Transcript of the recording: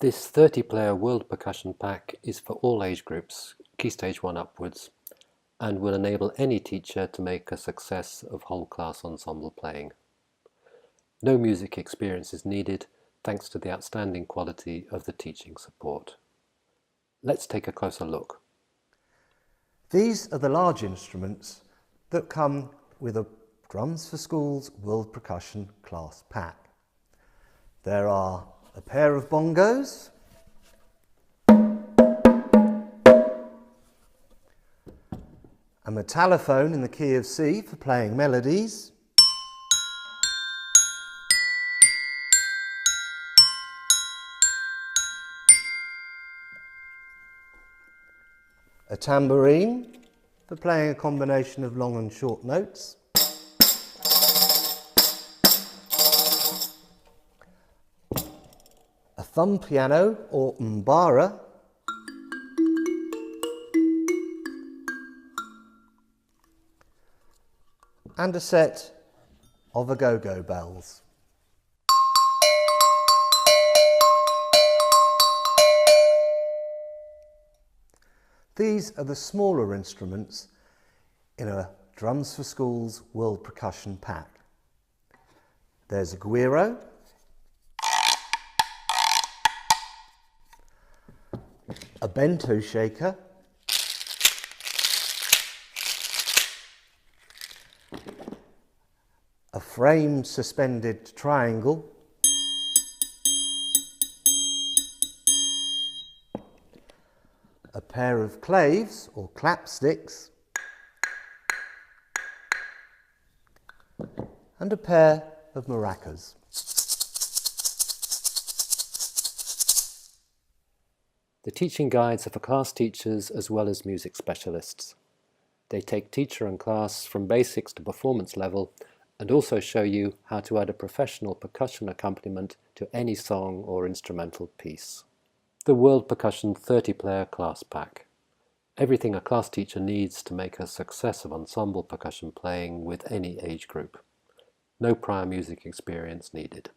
This 30-player World Percussion pack is for all age groups, Key Stage 1 upwards, and will enable any teacher to make a success of whole class ensemble playing. No music experience is needed thanks to the outstanding quality of the teaching support. Let's take a closer look. These are the large instruments that come with a Drums for Schools World Percussion class pack. There are a pair of bongos, a metallophone in the key of C for playing melodies, a tambourine for playing a combination of long and short notes, a thumb piano or mbara, and a set of go-go bells. These are the smaller instruments in a Drums for Schools World Percussion pack. There's a guiro, a bento shaker, a framed suspended triangle, a pair of claves or clapsticks, and a pair of maracas. The teaching guides are for class teachers as well as music specialists. They take teacher and class from basics to performance level and also show you how to add a professional percussion accompaniment to any song or instrumental piece. The World Percussion 30-player class pack. Everything a class teacher needs to make a success of ensemble percussion playing with any age group. No prior music experience needed.